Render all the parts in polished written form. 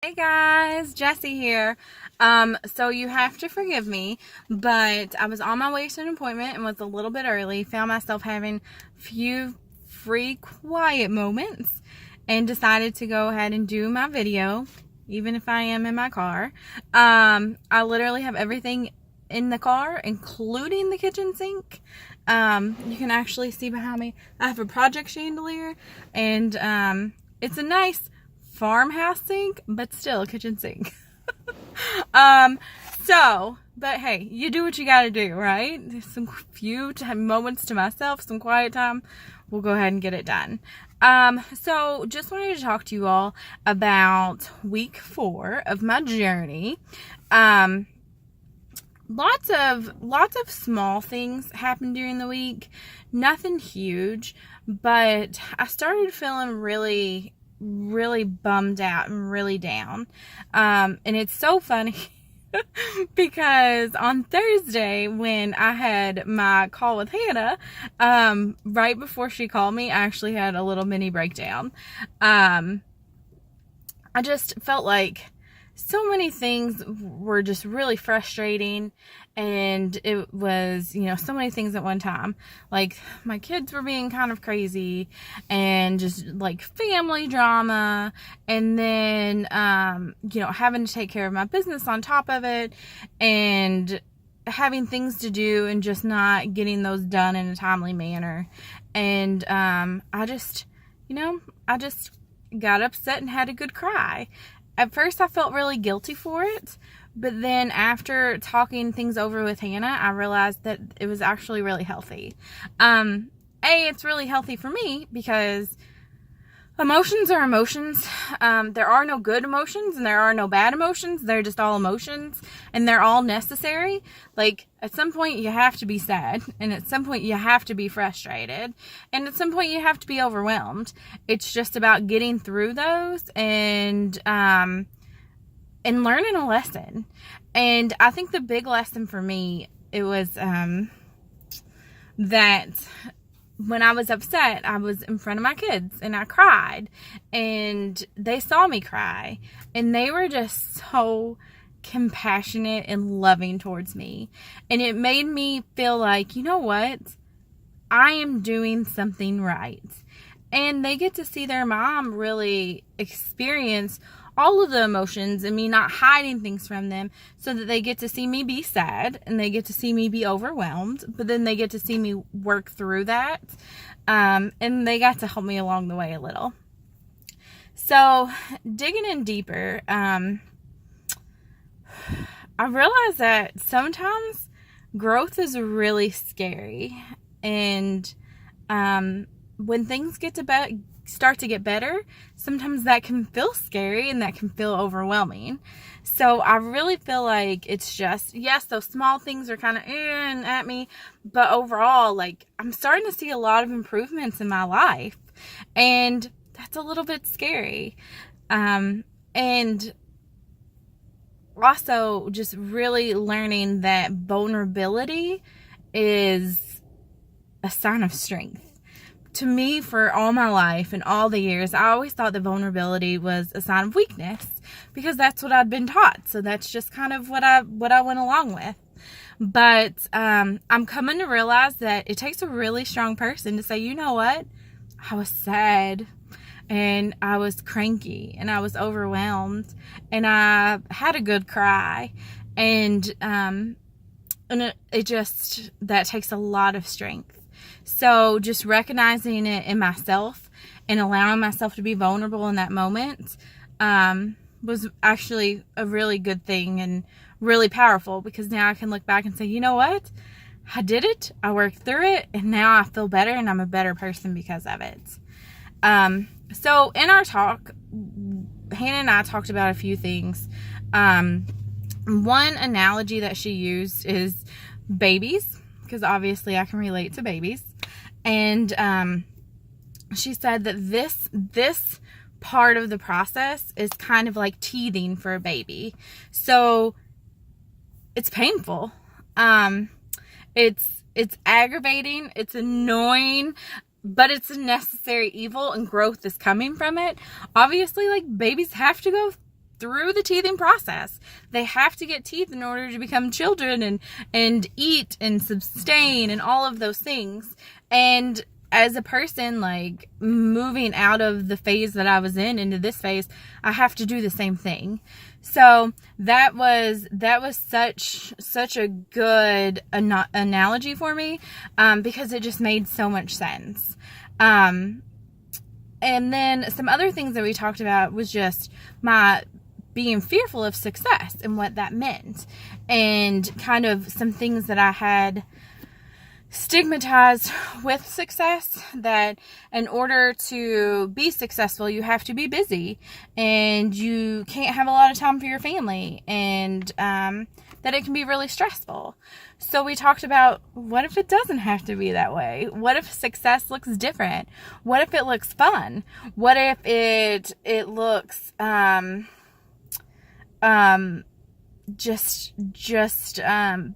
Hey guys, Jessie here. So you have to forgive me, but I was on my way to an appointment and was a little bit early. Found myself having a few free quiet moments and decided to go ahead and do my video, even if I am in my car. I literally have everything in the car, including the kitchen sink. You can actually see behind me, I have a project chandelier, and it's a nice farmhouse sink, but still a kitchen sink. um, but hey, you do what you gotta do, right? Some few moments to myself, some quiet time. We'll go ahead and get it done. So just wanted to talk to you all about week 4 of my journey. Lots of small things happened during the week. Nothing huge, but I started feeling really bummed out and really down. And it's so funny because on Thursday when I had my call with Hannah, right before she called me, I actually had a little mini breakdown. I just felt like so many things were just really frustrating, and it was, so many things at one time. Like, my kids were being kind of crazy, and just like family drama, and then having to take care of my business on top of it, and having things to do and just not getting those done in a timely manner. And I just got upset and had a good cry. At first, I felt really guilty for it, but then after talking things over with Hannah, I realized that it was actually really healthy. It's really healthy for me because emotions are emotions. There are no good emotions and there are no bad emotions. They're just all emotions, and they're all necessary. Like, at some point you have to be sad, and at some point you have to be frustrated, and at some point you have to be overwhelmed. It's just about getting through those and learning a lesson. And I think the big lesson for me, it was that when I was upset, I was in front of my kids and I cried, and they saw me cry, and they were just so compassionate and loving towards me. And it made me feel like, you know what? I am doing something right. And they get to see their mom really experience all of the emotions and me not hiding things from them, so that they get to see me be sad and they get to see me be overwhelmed, but then they get to see me work through that. And they got to help me along the way a little. So digging in deeper, I realized that sometimes growth is really scary. And when things start to get better, sometimes that can feel scary and that can feel overwhelming. So I really feel like it's just, yes, those small things are kind of at me, but overall, like, I'm starting to see a lot of improvements in my life, and that's a little bit scary. And also just really learning that vulnerability is a sign of strength. To me, for all my life and all the years, I always thought that vulnerability was a sign of weakness, because that's what I'd been taught. So that's just kind of what I went along with. But I'm coming to realize that it takes a really strong person to say, you know what? I was sad, and I was cranky, and I was overwhelmed, and I had a good cry, and it just, that takes a lot of strength. So just recognizing it in myself and allowing myself to be vulnerable in that moment was actually a really good thing and really powerful, because now I can look back and say, you know what? I did it. I worked through it, and now I feel better, and I'm a better person because of it. So in our talk, Hannah and I talked about a few things. One analogy that she used is babies, because obviously I can relate to babies. And she said that this part of the process is kind of like teething for a baby. So it's painful. It's aggravating, it's annoying, but it's a necessary evil, and growth is coming from it. Obviously, like, babies have to go through the teething process. They have to get teeth in order to become children and eat and sustain and all of those things. And as a person, like, moving out of the phase that I was in into this phase, I have to do the same thing. So that was such a good analogy for me, because it just made so much sense. And then some other things that we talked about was just my being fearful of success and what that meant, and kind of some things that I had stigmatized with success, that in order to be successful, you have to be busy and you can't have a lot of time for your family, and that it can be really stressful. So we talked about, what if it doesn't have to be that way? What if success looks different? What if it looks fun? What if it looks just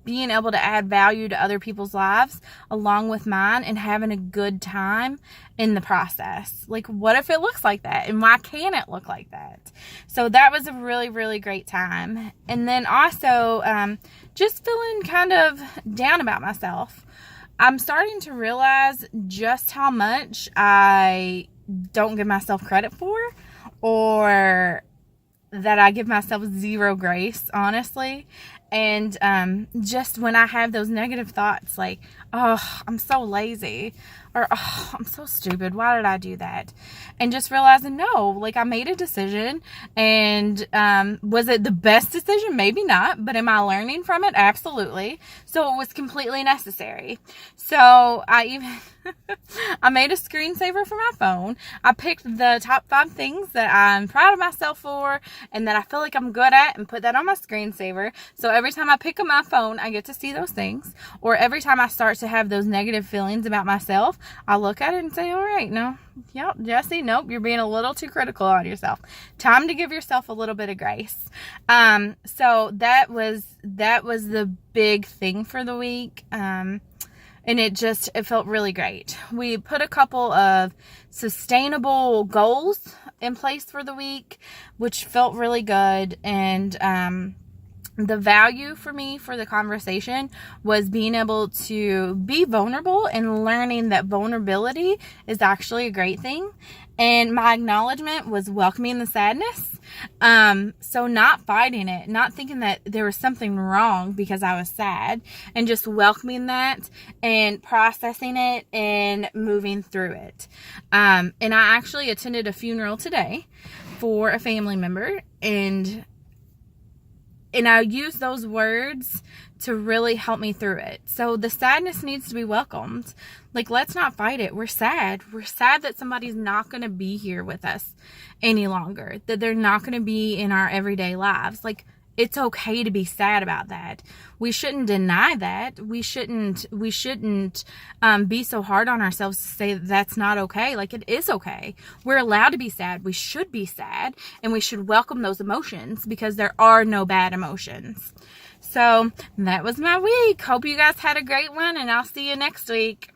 being able to add value to other people's lives along with mine, and having a good time in the process? Like, what if it looks like that, and why can't it look like that? So that was a really, really great time. And then also just feeling kind of down about myself. I'm starting to realize just how much I don't give myself credit for, or that I give myself zero grace, honestly. And just when I have those negative thoughts, like, oh, I'm so lazy, or oh, I'm so stupid, why did I do that? And just realizing, no, like, I made a decision, and was it the best decision? Maybe not, but am I learning from it? Absolutely. So it was completely necessary. So I even I made a screensaver for my phone. I picked the top 5 things that I'm proud of myself for and that I feel like I'm good at, and put that on my screensaver. So every time I pick up my phone, I get to see those things. Or every time I start to have those negative feelings about myself, I look at it and say, all right, no, yep, Jesse, nope, you're being a little too critical on yourself. Time to give yourself a little bit of grace. So that was the big thing for the week. And it felt really great. We put a couple of sustainable goals in place for the week, which felt really good. And the value for me for the conversation was being able to be vulnerable and learning that vulnerability is actually a great thing. And my acknowledgement was welcoming the sadness. So not fighting it, not thinking that there was something wrong because I was sad, and just welcoming that and processing it and moving through it. And I actually attended a funeral today for a family member, and I use those words to really help me through it. So the sadness needs to be welcomed. Like, let's not fight it. We're sad. We're sad that somebody's not going to be here with us any longer, that they're not going to be in our everyday lives. Like, it's okay to be sad about that. We shouldn't deny that. We shouldn't be so hard on ourselves to say that that's not okay. Like, it is okay. We're allowed to be sad. We should be sad, and we should welcome those emotions, because there are no bad emotions. So that was my week. Hope you guys had a great one, and I'll see you next week.